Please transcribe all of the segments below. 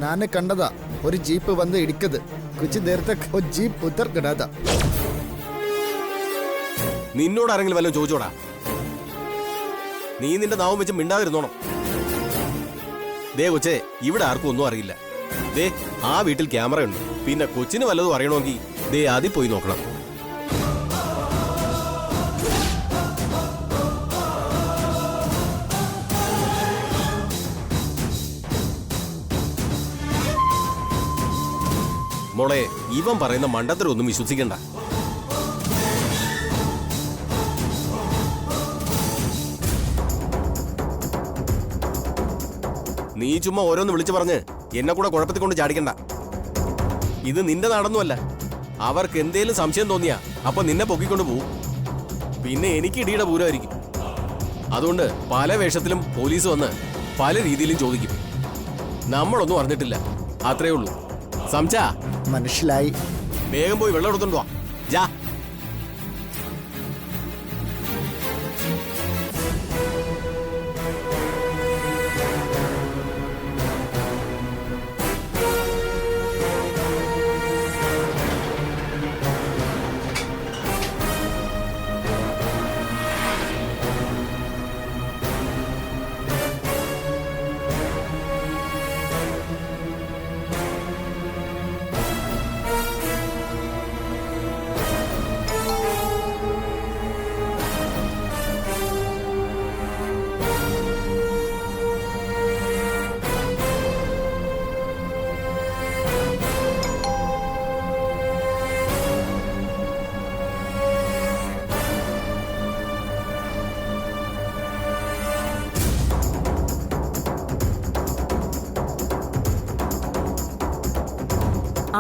നാനെ കണ്ടതാ ഒരു ജീപ്പ് വന്ന് ഇടിക്കത് കുച്ച് നേരത്തെ ജീപ്പ് ഉത്തർ കിടാതാ. നിന്നോട് ആരെങ്കിലും വല്ലതും ചോദിച്ചോടാ? നീ നിന്റെ നാവും വെച്ച് മിണ്ടാതിരുന്നോണം. ദേ കൊച്ചേ, ഇവിടെ ആർക്കും ഒന്നും അറിയില്ല. ദേ ആ വീട്ടിൽ ക്യാമറ ഉണ്ട്. പിന്നെ കൊച്ചിന് വല്ലതും അറിയണമെങ്കിൽ ദേ ആദ്യം പോയി നോക്കണം. മോളെ, ഇവൻ പറയുന്ന മണ്ടത്തരൊന്നും വിശ്വസിക്കണ്ട. നീ ചുമ്മാ ഓരോന്ന് വിളിച്ചു പറഞ്ഞ് എന്നെ കൂടെ കുഴപ്പത്തിൽ കൊണ്ട് ചാടിക്കണ്ട. ഇത് നിന്റെ നാടൊന്നുമല്ല. അവർക്ക് എന്തേലും സംശയം തോന്നിയാ അപ്പൊ നിന്നെ പൊക്കിക്കൊണ്ട് പോവും. പിന്നെ എനിക്ക് ഇടിയുടെ പൂരമായിരിക്കും. അതുകൊണ്ട് പല വേഷത്തിലും പോലീസ് വന്ന് പല രീതിയിലും ചോദിക്കും. നമ്മളൊന്നും അറിഞ്ഞിട്ടില്ല, അത്രേ ഉള്ളൂ. സംസാ മനസ്സിലായി. വേഗം പോയി വെള്ളം എടുത്തോണ്ട് വാ. ജാ.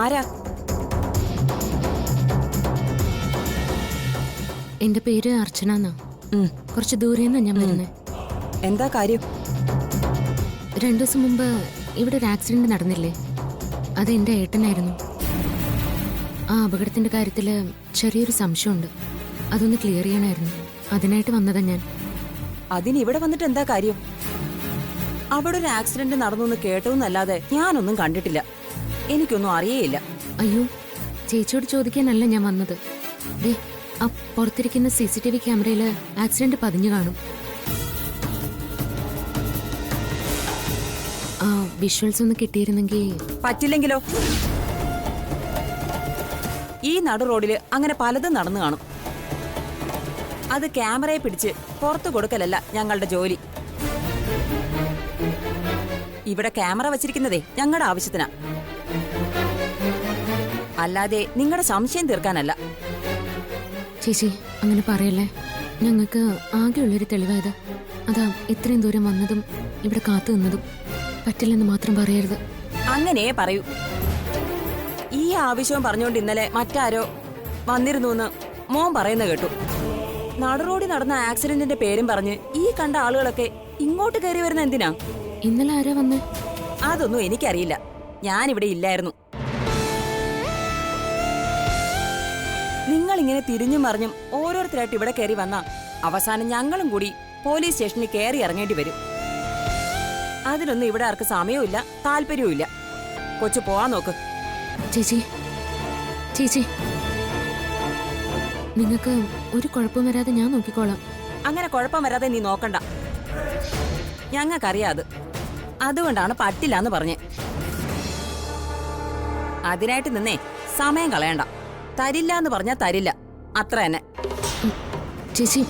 ആരാ? എന്റെ പേര് അർച്ചന എന്നാ. കുറച്ച് ദൂരെന്നാ ഞാൻ വരുന്നത്. എന്താ കാര്യം? 2 ദിവസം മുമ്പ് ഇവിടെ ഒരു ആക്സിഡന്റ് നടന്നില്ലേ? അത് എന്റെ ഏട്ടനായിരുന്നു. ആ അപകടത്തിന്റെ കാര്യത്തില് ചെറിയൊരു സംശയമുണ്ട്. അതൊന്ന് ക്ലിയർ ചെയ്യണമായിരുന്നു. അതിനായിട്ട് വന്നതാ ഞാൻ. അതിന് ഇവിടെ വന്നിട്ട് എന്താ കാര്യം? അവിടെ ഒരു ആക്സിഡന്റ് നടന്നു എന്ന് കേട്ടോന്നല്ലാതെ ഞാനൊന്നും കണ്ടിട്ടില്ല. എനിക്കൊന്നും അറിയേയില്ല. അയ്യോ, ചേച്ചിയോട് ചോദിക്കാനല്ല ഞാൻ വന്നത്. ദേ ആ പുറത്തിരിക്കുന്ന CCTV ക്യാമറയില് ആക്സിഡന്റ് പതിഞ്ഞു കാണും. ആ വിഷ്വൽസ് ഒന്ന് കിട്ടിയിരുന്നെങ്കിൽ. പറ്റില്ലെങ്കിലോ? ഈ നടു റോഡില് അങ്ങനെ പലതും നടന്നു കാണും. അത് ക്യാമറയെ പിടിച്ച് പുറത്തു കൊടുക്കലല്ല ഞങ്ങളുടെ ജോലി. ഇവിടെ ക്യാമറ വച്ചിരിക്കുന്നതേ ഞങ്ങളുടെ ആവശ്യത്തിനാ, അല്ലാതെ നിങ്ങളുടെ സംശയം തീർക്കാനല്ല. ചേച്ചി അങ്ങനെ പറയല്ലേ. ഞങ്ങൾക്ക് ആകെയുള്ളൊരു തെളിവായത്. അതാ ഇത്രയും ദൂരം വന്നതും ഇവിടെ കാത്തു നിന്നതും. പറ്റില്ലെന്ന് മാത്രം പറയരുത്. അങ്ങനെ പറയൂ. ഈ ആവശ്യവും പറഞ്ഞുകൊണ്ട് ഇന്നലെ മറ്റാരോ വന്നിരുന്നു എന്ന് മോൻ പറയുന്ന കേട്ടു. നടുറോഡിൽ നടന്ന ആക്സിഡന്റിന്റെ പേരും പറഞ്ഞ് ഈ കണ്ട ആളുകളൊക്കെ ഇങ്ങോട്ട് കയറി വരുന്ന എന്തിനാ? ഇന്നലെ ആരാ വന്നേ? അതൊന്നും എനിക്കറിയില്ല. ഞാനിവിടെ ഇല്ലായിരുന്നു. നിങ്ങൾ ഇങ്ങനെ തിരിഞ്ഞും മറിഞ്ഞും ഓരോരുത്തരായിട്ട് ഇവിടെ കയറി വന്ന അവസാനം ഞങ്ങളും കൂടി പോലീസ് സ്റ്റേഷനിൽ കയറി ഇറങ്ങേണ്ടി വരും. അതിനൊന്നും ഇവിടെ ആർക്ക് സമയവുമില്ല, താല്പര്യവും ഇല്ല. കൊച്ചു പോവാൻ നോക്ക്. ചേച്ചി ചേച്ചി, നിങ്ങൾക്ക് ഒരു കുഴപ്പം വരാതെ ഞാൻ നോക്കിക്കോളാം. അങ്ങനെ കുഴപ്പം വരാതെ നീ നോക്കണ്ട. ഞങ്ങൾക്കറിയാം അത്. അതുകൊണ്ടാണ് പറ്റില്ലാന്ന് പറഞ്ഞേ. അതിനായിട്ട് നിന്നേ സമയം കളയണ്ട. തരില്ല എന്ന് പറഞ്ഞാൽ തരില്ല, അത്ര തന്നെ. ചേച്ചി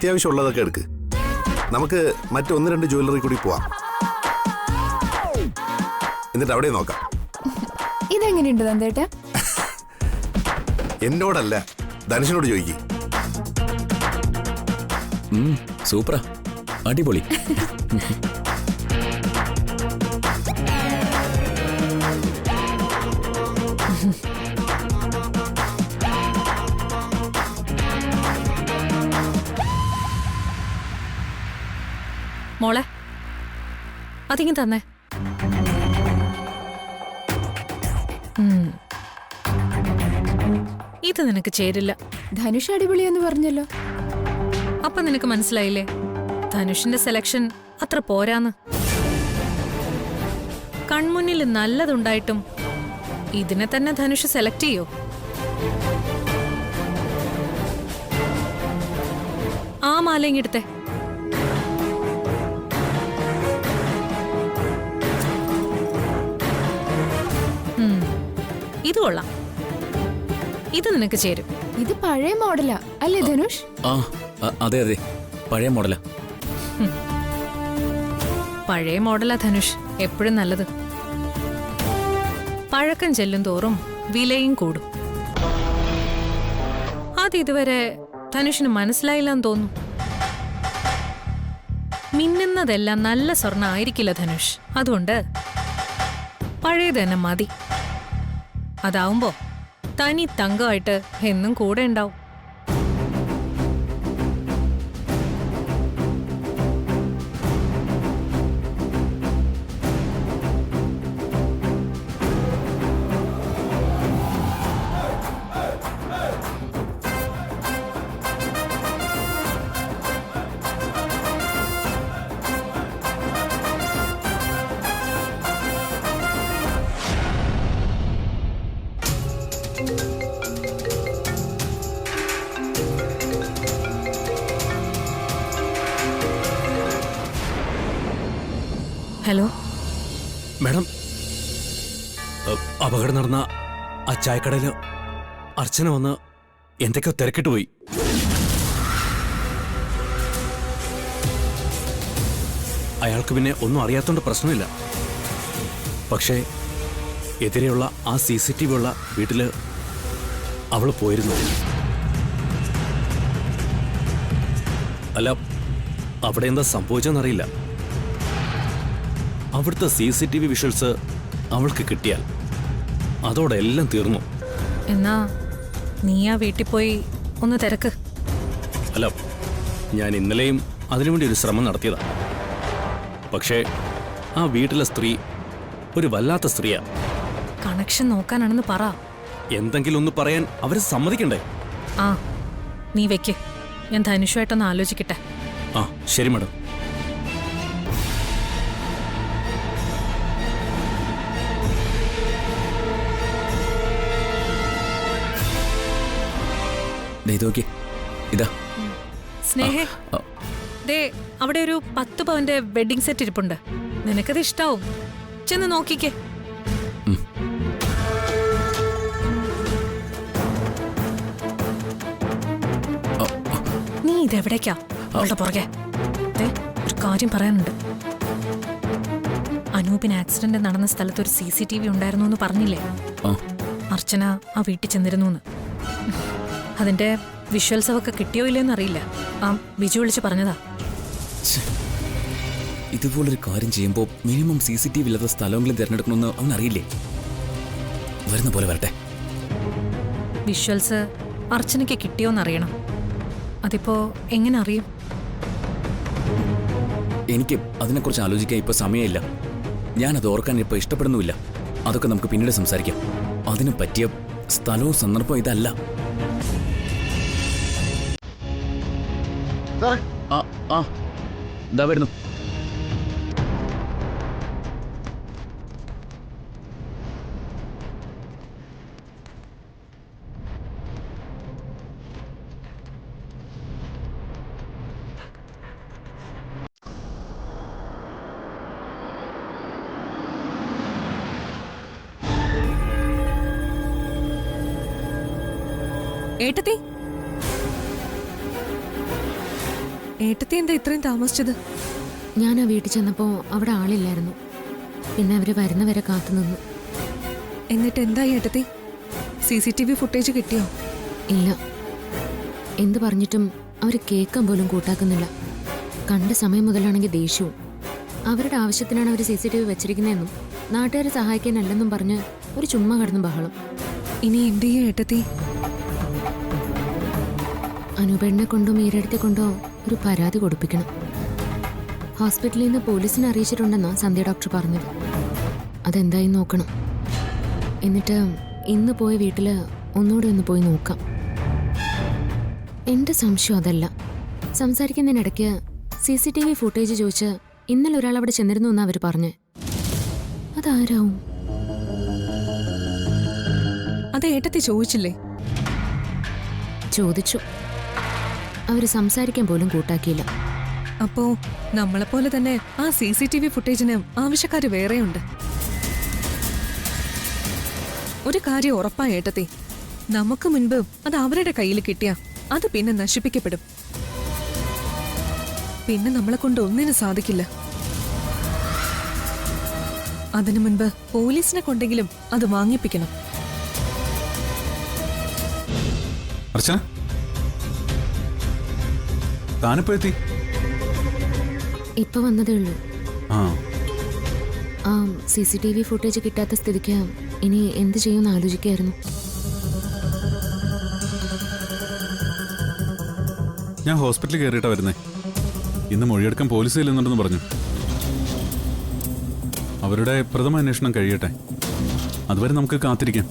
അത്യാവശ്യമുള്ളതൊക്കെ എടുക്ക്. നമുക്ക് മറ്റൊന്ന് രണ്ട് ജ്വല്ലറി കൂടി പോവാം. എന്നിട്ട് അവിടെ നോക്കാം. ഇതെങ്ങനെയുണ്ട് നന്ദേട്ടാ? എന്നോടല്ല, ധനുഷിനോട് ചോദിക്കും. സൂപ്പറാ, അടിപൊളി. മോളെ അതിങ്ങ് തന്നെ. ഇത് നിനക്ക് ചേരില്ല. ധനുഷ് അടിപൊളിയെന്ന് പറഞ്ഞല്ലോ. അപ്പൊ നിനക്ക് മനസ്സിലായില്ലേ ധനുഷിന്റെ സെലക്ഷൻ അത്ര പോരാന്ന്. കൺമുന്നിൽ നല്ലതുണ്ടായിട്ടും ഇതിനെ തന്നെ ധനുഷ് സെലക്ട് ചെയ്യോ? ആ മാലയിങ്ങെടുത്തേ. ഇത് കൊള്ളാം, ഇത് നിനക്ക് ചേരും. ഇത് പഴയ മോഡലാ അല്ലേ ധനുഷ്? ആ അതെ അതെ, പഴയ മോഡലാ. പഴയ മോഡലാ ധനുഷ് എപ്പോഴും നല്ലത്. പഴക്കം ചെല്ലും തോറും വിലയും കൂടും. അതിതുവരെ ധനുഷിന് മനസ്സിലായില്ലെന്ന് തോന്നുന്നു. മിന്നുന്നതെല്ലാം നല്ല സ്വർണ്ണ ആയിരിക്കില്ല ധനുഷ്. അതുകൊണ്ട് പഴയത് തന്നെ മതി. അതാവുമ്പോ തനി തങ്കമായിട്ട് എന്നും കൂടെ ഉണ്ടാവും. ഹലോ മാഡം, അപകടം നടന്ന ആ ചായക്കടയിൽ അർച്ചന വന്ന് എന്തൊക്കെയോ തിരക്കിട്ട് പോയി. അയാൾക്ക് പിന്നെ ഒന്നും അറിയാത്തോണ്ട് പ്രശ്നമില്ല. പക്ഷേ എതിരെയുള്ള ആ CCTV ഉള്ള വീട്ടില് അവള് പോയിരുന്നു. അല്ല, അവിടെ എന്താ സംഭവിച്ചെന്നറിയില്ല. അവിടുത്തെ CCTV വിഷ്വൽസ് അവൾക്ക് കിട്ടിയാൽ അതോടെ എല്ലാം തീർന്നു. എന്നാ നീ ആ വീട്ടിൽ പോയി ഒന്ന് തിരക്ക്. അല്ല, ഞാൻ ഇന്നലെയും അതിനുവേണ്ടി ഒരു ശ്രമം നടത്തിയതാ. പക്ഷേ ആ വീട്ടിലെ സ്ത്രീ ഒരു വല്ലാത്ത സ്ത്രീയാ. കണക്ഷൻ നോക്കാനാണെന്ന് പറ. എന്തെങ്കിലും ഒന്ന് പറയാൻ അവരെ സമ്മതിക്കണ്ടേ? ആ നീ വെക്ക്, ഞാൻ ധനുഷുമായിട്ടൊന്ന് ആലോചിക്കട്ടെ. ആ ശരി മാഡം. ഇതാ സ്നേഹേ, ദേ അവിടെ ഒരു 10 പവന്റെ വെഡിങ് സെറ്റ് ഇരിപ്പുണ്ട്. നിനക്കത് ഇഷ്ടാവും. ചെന്ന് നോക്കിക്കേ. നീ ഇതെവിടേക്കാ അവളുടെ പുറകെ? ദേ ഒരു കാര്യം പറയാനുണ്ട്. അനൂപിന് ആക്സിഡന്റ് നടന്ന സ്ഥലത്ത് ഒരു CCTV ഉണ്ടായിരുന്നു എന്ന് പറഞ്ഞില്ലേ? അർച്ചന ആ വീട്ടിൽ ചെന്നിരുന്നു. അതിന്റെ വിഷ്വൽസ് ഒക്കെ കിട്ടിയോ ഇല്ലെന്ന് അറിയില്ല. ആ ബിജു വിളിച്ച് പറഞ്ഞതാ. ഇതുപോലൊരു കാര്യം ചെയ്യുമ്പോൾ മിനിമം CCTV ഇല്ലാത്ത സ്ഥലമെങ്കിലും തിരഞ്ഞെടുക്കണമെന്ന് അവനറിയില്ലേ? വരുന്ന പോലെ വരട്ടെ. വിഷ്വൽസ് അർച്ചനയ്ക്ക് കിട്ടിയോന്നറിയണം. അതിപ്പോ എങ്ങനെ അറിയും? എനിക്ക് അതിനെക്കുറിച്ച് ആലോചിക്കാൻ ഇപ്പൊ സമയമില്ല. ഞാനത് ഓർക്കാൻ ഇപ്പൊ ഇഷ്ടപ്പെടുന്നുമില്ല. അതൊക്കെ നമുക്ക് പിന്നീട് സംസാരിക്കാം. അതിന് പറ്റിയ സ്ഥലവും സന്ദർഭവും ഇതല്ല. ഇതാ വരുന്നു. ഏട്ടത്തി, ഏട്ടത്തി എന്താ ഇത്രയും താമസിച്ചത്? ഞാൻ ആ വീട്ടിൽ ചെന്നപ്പോൾ അവിടെ ആളില്ലായിരുന്നു. പിന്നെ അവര് വരുന്നവരെ കാത്തുനിന്നു. എന്നിട്ട് എന്തായി ഏട്ടത്തി? CCTV ഫുട്ടേജ് കിട്ടിയോ? ഇല്ല. എന്ത് പറഞ്ഞിട്ടും അവർ കേൾക്കാൻ പോലും കൂട്ടാക്കുന്നില്ല. കണ്ട സമയം മുതലാണെങ്കിൽ ദേഷ്യവും. അവരുടെ ആവശ്യത്തിനാണ് അവർ CCTV വെച്ചിരിക്കുന്നതെന്നും നാട്ടുകാരെ സഹായിക്കാനല്ലെന്നും പറഞ്ഞ് ഒരു ചുമ്മാ കടന്നു ബഹളം. ഇനി എന്ത് ചെയ്യും ഏട്ടത്തി? അനൂപേടിനെ കൊണ്ടോ മീരടുത്തെ കൊണ്ടോ ഒരു പരാതി കൊടുപ്പിക്കണം. ഹോസ്പിറ്റലിൽ നിന്ന് പോലീസിനെ അറിയിച്ചിട്ടുണ്ടെന്നാണ് സന്ധ്യ ഡോക്ടർ പറഞ്ഞത്. അതെന്തായി നോക്കണം. എന്നിട്ട് ഇന്ന് പോയ വീട്ടിൽ ഒന്നുകൂടെ ഒന്ന് പോയി നോക്കാം. എന്റെ സംശയം അതല്ല. സംസാരിക്കുന്നതിനിടയ്ക്ക് CCTV ഫുട്ടേജ് ചോദിച്ച് ഇന്നലെ ഒരാൾ അവിടെ ചെന്നിരുന്നു എന്നാ അവർ പറഞ്ഞ്. അതാരാവും? അത് ഏട്ടത്തി ചോദിച്ചില്ലേ? ചോദിച്ചു. അവര് സംസാരിക്കാൻ പോലും കൂട്ടാക്കിയില്ല. അപ്പോ നമ്മളെപ്പോലെ തന്നെ ആ CCTV ഫുട്ടേജിന് ആവശ്യക്കാര് വേറെയുണ്ട്. ഒരു കാര്യം ഉറപ്പാ ഏട്ടത്തി, നമുക്ക് മുൻപ് അത് അവരുടെ കയ്യിൽ കിട്ടിയ അത് പിന്നെ നശിപ്പിക്കപ്പെടും. പിന്നെ നമ്മളെ കൊണ്ട് ഒന്നിനും സാധിക്കില്ല. അതിനു മുൻപ് പോലീസിനെ കൊണ്ടെങ്കിലും അത് വാങ്ങിപ്പിക്കണം. അർച്ചന, താനിപ്പോ എത്തി? ഇപ്പൊ വന്നതേ ഉള്ളൂ. ആ ആ CCTV ഫുട്ടേജ് കിട്ടാത്ത സ്ഥിതിക്ക് ഇനി എന്ത് ചെയ്യുമെന്ന് ആലോചിക്കായിരുന്നു. ഞാൻ ഹോസ്പിറ്റലിൽ കയറിയിട്ടാ വരുന്നേ. ഇന്ന് മൊഴിയെടുക്കാൻ പോലീസ് ചെല്ലുന്നുണ്ടെന്ന് പറഞ്ഞു. അവരുടെ പ്രഥമ അന്വേഷണം കഴിയട്ടെ, അതുവരെ നമുക്ക് കാത്തിരിക്കാം.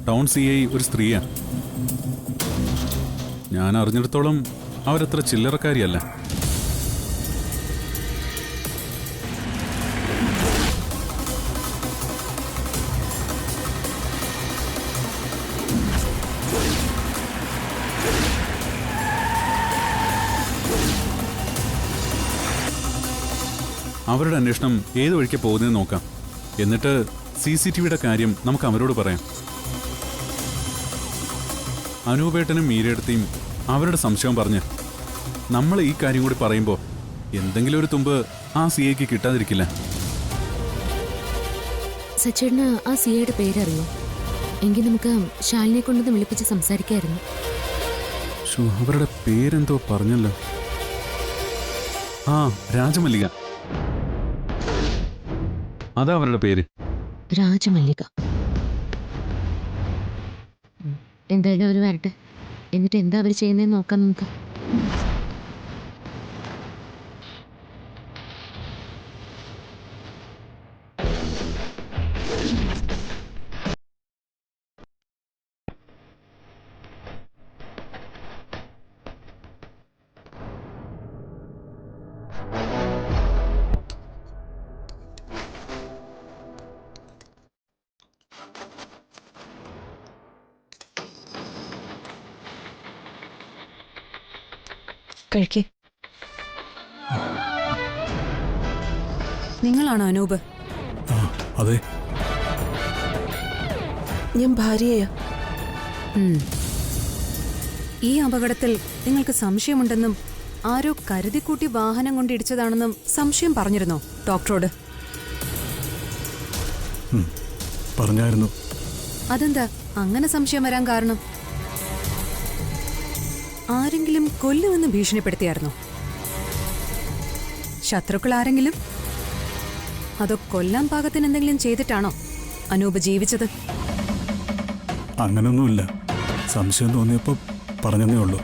ടൗൺ CI ഒരു സ്ത്രീയാ. ഞാൻ അറിഞ്ഞിടത്തോളം അവരത്ര ചില്ലറക്കാരിയല്ല. അവരുടെ അന്വേഷണം ഏത് വഴിക്ക് പോകുന്നതെന്ന് നോക്കാം. എന്നിട്ട് CCTVയുടെ കാര്യം നമുക്ക് അവരോട് പറയാം. അനൂപേട്ടനും മീരയെടുത്തിയും അവരുടെ സംശയം പറഞ്ഞ് നമ്മൾ ഈ കാര്യം കൂടി പറയുമ്പോൾ എന്തെങ്കിലും ഒരു തുമ്പ് ആ CIക്ക് കിട്ടാതിരിക്കില്ല. സച്ചേട്ടന് ആ CIയുടെ പേരറിയോ? എങ്കിൽ നമുക്ക് ശാലിനെ കൊണ്ടൊന്ന് വിളിപ്പിച്ച് സംസാരിക്കായിരുന്നു. അവരുടെ പേരെന്തോ പറഞ്ഞല്ലോ. ആ, രാജമല്ലിക. അതാ അവരുടെ പേര്. രാജമല്ലിക. എന്തായാലും അവർ വരട്ടെ. എന്നിട്ട് എന്താ അവർ ചെയ്യുന്നതെന്ന് നോക്കാം നമുക്ക്. കഴിക്കേ. നിങ്ങളാണോ അനൂപ്? അതെ, ഞാൻ ഭാര്യയാ. ഈ അപകടത്തിൽ നിങ്ങൾക്ക് സംശയമുണ്ടെന്നും ആരോ കരുതിക്കൂട്ടി വാഹനം കൊണ്ട് ഇടിച്ചതാണെന്നും സംശയം പറഞ്ഞിരുന്നോ ഡോക്ടറോട്? പറഞ്ഞായിരുന്നു. അതെന്താ അങ്ങനെ സംശയം വരാൻ കാരണം? ആരെങ്കിലും കൊല്ലുമെന്ന് ഭീഷണിപ്പെടുത്തിയായിരുന്നോ? ശത്രുക്കൾ ആരെങ്കിലും? അതോ കൊല്ലാൻ പാകത്തിന് എന്തെങ്കിലും ചെയ്തിട്ടാണോ അനൂപ് ജീവിച്ചത്? അങ്ങനൊന്നുമില്ല, സംശയം തോന്നിയപ്പോ പറഞ്ഞതേ ഉള്ളൂ.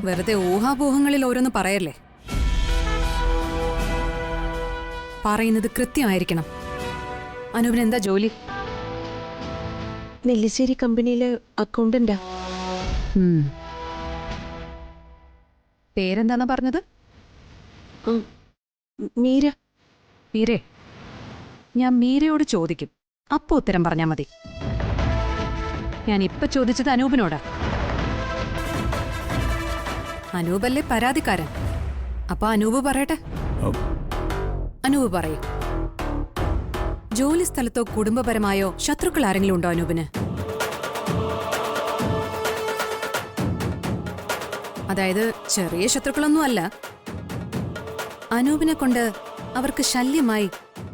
വെറുതെ ഊഹാപോഹങ്ങളിൽ ഓരോന്ന് പറയല്ലേ. പറയുന്നത് കൃത്യമായിരിക്കണം. അനൂപിന് എന്താ ജോലി? നെല്ലിശ്ശേരി കമ്പനിയിലെ അക്കൗണ്ടന്റാ. പേരെന്താന്നാ പറഞ്ഞത്? മീര. മീരേ, ഞാൻ മീരയോട് ചോദിക്കും, അപ്പൊ ഉത്തരം പറഞ്ഞാ മതി. ഞാൻ ഇപ്പൊ ചോദിച്ചത് അനൂപിനോടാ. അനൂപല്ലേ പരാതിക്കാരൻ. അപ്പൊ അനൂപ് പറയട്ടെ. അനൂപ് പറയൂ. ജോലി സ്ഥലത്തോ കുടുംബപരമായോ ശത്രുക്കൾ ആരെങ്കിലും ഉണ്ടോ അനൂപിന്? അതായത് ചെറിയ ശത്രുക്കളൊന്നും അല്ല. അനൂപിനെ കൊണ്ട് അവർക്ക് ശല്യമായി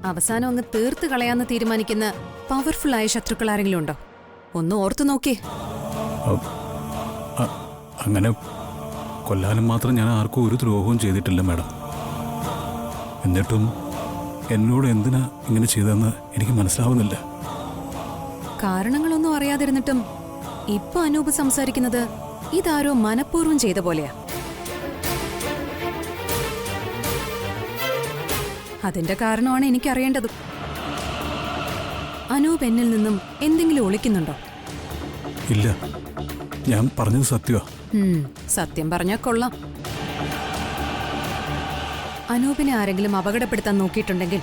അവസാനം അങ്ങ് തീർത്ത് കളയാന്ന് തീരുമാനിക്കുന്ന പവർഫുൾ ആയ ശത്രുക്കൾ ആരെങ്കിലും ഉണ്ടോ? ഒന്ന് ഓർത്തു നോക്കിയേ. അങ്ങനെ കൊല്ലാനും മാത്രം ഞാൻ ആർക്കും ഒരു ദ്രോഹവും ചെയ്തിട്ടില്ല മാഡം. എന്നിട്ടും എന്നോട് എന്തിനാ ഇങ്ങനെ ചെയ്തതെന്ന് എനിക്ക് മനസ്സിലാവുന്നില്ല. കാരണങ്ങളൊന്നും അറിയാതിരുന്നിട്ടും ഇപ്പൊ അനൂപ് സംസാരിക്കുന്നത് ഇതാരോ മനഃപൂർവ്വം ചെയ്ത പോലെയാ. അതിന്റെ കാരണമാണ് എനിക്കറിയേണ്ടത്. അനൂപ് എന്നിൽ നിന്നും എന്തെങ്കിലും ഒളിക്കുന്നുണ്ടോ? ഇല്ല, ഞാൻ പറഞ്ഞത് സത്യമാ. സത്യം പറഞ്ഞാൽ കൊള്ളാം. അനൂപിനെ ആരെങ്കിലും അപകടപ്പെടുത്താൻ നോക്കിയിട്ടുണ്ടെങ്കിൽ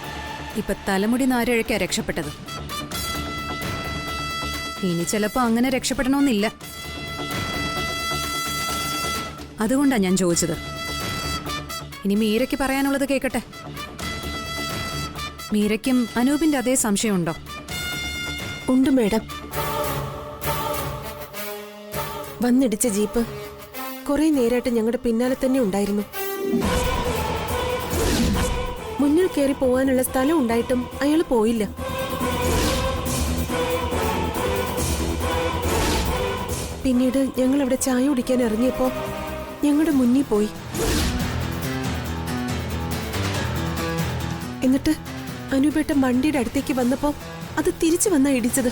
ഇപ്പൊ തലമുടി നാരഴയ്ക്കാ രക്ഷപ്പെട്ടത്. ഇനി ചിലപ്പോ അങ്ങനെ രക്ഷപ്പെടണമെന്നില്ല. അതുകൊണ്ടാ ഞാൻ ചോദിച്ചത്. ഇനി മീരയ്ക്ക് പറയാനുള്ളത് കേൾക്കട്ടെ. മീരയ്ക്കും അനൂപിന്റെ അതേ സംശയമുണ്ടോ? ഉണ്ട് മേഡം. വന്നിടിച്ച ജീപ്പ് കുറെ നേരമായിട്ട് ഞങ്ങളുടെ പിന്നാലെ തന്നെ ഉണ്ടായിരുന്നു. മുന്നിൽ കയറി പോകാനുള്ള സ്ഥലം ഉണ്ടായിട്ടും അയാൾ പോയില്ല. പിന്നീട് ഞങ്ങൾ അവിടെ ചായ കുടിക്കാൻ ഇറങ്ങിയപ്പോ ഞങ്ങളുടെ മുന്നിൽ പോയി. എന്നിട്ട് അനൂപേട്ടൻ വണ്ടിയുടെ അടുത്തേക്ക് വന്നപ്പോ അത് തിരിച്ചു വന്നാ ഇടിച്ചത്.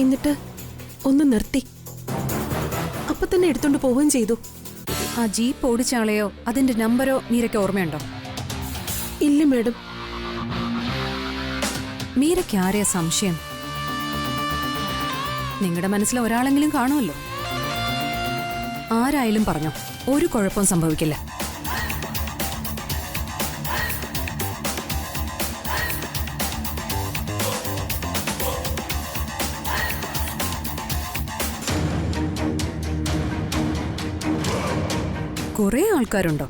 എന്നിട്ട് ഒന്ന് നിർത്തി. അപ്പൊ തന്നെ എടുത്തോണ്ട് പോവുകയും ചെയ്തു. ആ ജീപ്പ് ഓടിച്ച ആളെയോ അതിന്റെ നമ്പരോ മീരയ്ക്ക് ഓർമ്മയുണ്ടോ? ഇല്ല മേഡം. മീരയ്ക്ക് ആരെയാ സംശയം? നിങ്ങളുടെ മനസ്സിൽ ഒരാളെങ്കിലും കാണുമല്ലോ. ആരായാലും പറഞ്ഞോ, ഒരു കുഴപ്പവും സംഭവിക്കില്ല. കുറെ ആൾക്കാരുണ്ടോ?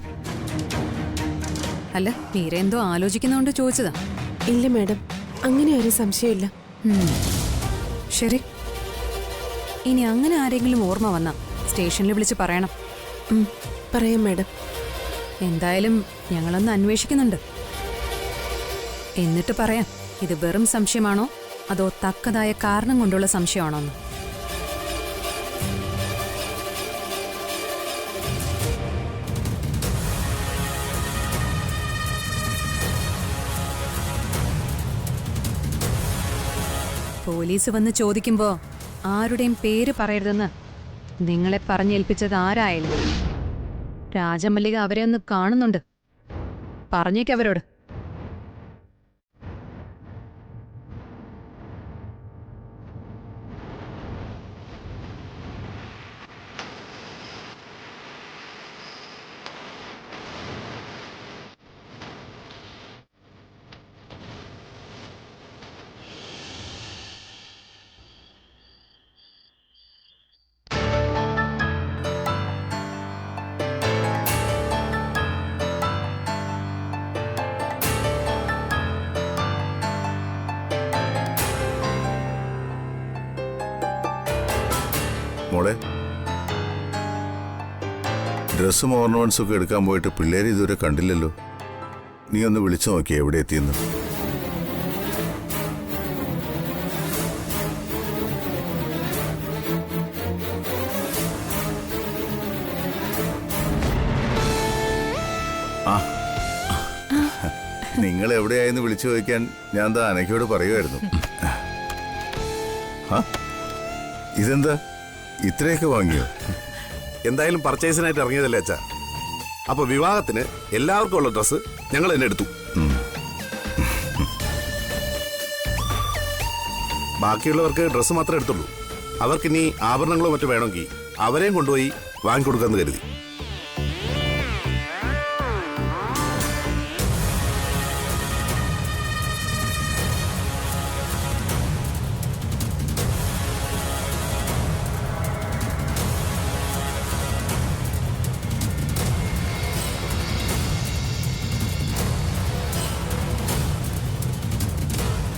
അല്ല, മീര എന്തോ ആലോചിക്കുന്നോണ്ട് ചോദിച്ചതാ. ഇല്ല മേഡം, അങ്ങനെ ഒരു സംശയമില്ല. ശരി, ഇനി അങ്ങനെ ആരെങ്കിലും ഓർമ്മ വന്നാ സ്റ്റേഷനിൽ വിളിച്ച് പറയണം. പറയാം മേഡം. എന്തായാലും ഞങ്ങളൊന്ന് അന്വേഷിക്കുന്നുണ്ട്. എന്നിട്ട് പറയാം ഇത് വെറും സംശയമാണോ അതോ തക്കതായ കാരണം കൊണ്ടുള്ള സംശയമാണോന്ന്. പോലീസ് വന്ന് ചോദിക്കുമ്പോ ആരുടെയും പേര് പറയരുതെന്ന് നിങ്ങളെ പറഞ്ഞേൽപ്പിച്ചത് ആരായാലും രാജമല്ലിക അവരെ ഒന്ന് കാണുന്നുണ്ട്. പറഞ്ഞേക്കവരോട്. മോളെ, ഡ്രസ്സും ഓർണമെന്റ്സും ഒക്കെ എടുക്കാൻ പോയിട്ട് പിള്ളേർ ഇതുവരെ കണ്ടില്ലല്ലോ. നീ ഒന്ന് വിളിച്ചു നോക്കിയേ എവിടെ എത്തിയെന്ന്. നിങ്ങൾ എവിടെയായെന്ന് വിളിച്ചു ചോദിക്കാൻ ഞാൻ ദാ അനഘയോട് പറയുമായിരുന്നു. ഇതെന്താ ഇത്രയൊക്കെ വാങ്ങിയോ? എന്തായാലും പർച്ചേസിനായിട്ട് ഇറങ്ങിയതല്ലേ അച്ഛാ. അപ്പൊ വിവാഹത്തിന് എല്ലാവർക്കും ഉള്ള ഡ്രസ്സ് ഞങ്ങൾ തന്നെ എടുത്തു. ബാക്കിയുള്ളവർക്ക് ഡ്രസ്സ് മാത്രമേ എടുത്തുള്ളൂ. അവർക്കിനി ആഭരണങ്ങളോ മറ്റോ വേണമെങ്കിൽ അവരെയും കൊണ്ടുപോയി വാങ്ങിക്കൊടുക്കാന്ന് കരുതി.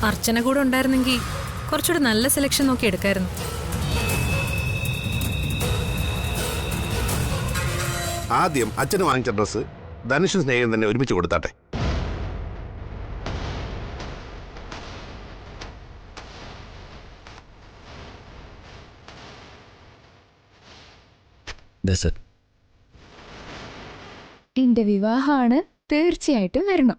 അർച്ചന കൂടെ ഉണ്ടായിരുന്നെങ്കിൽ കുറച്ചുകൂടെ നല്ല സെലക്ഷൻ നോക്കി എടുക്കായിരുന്നു. ആദ്യം അച്ഛന് വാങ്ങിച്ച ഡ്രസ്സ് ധനുഷും സ്നേഹം തന്നെ ഒരുമിച്ച് കൊടുത്താട്ടെ. എന്റെ വിവാഹമാണ്, തീർച്ചയായിട്ടും വരണം.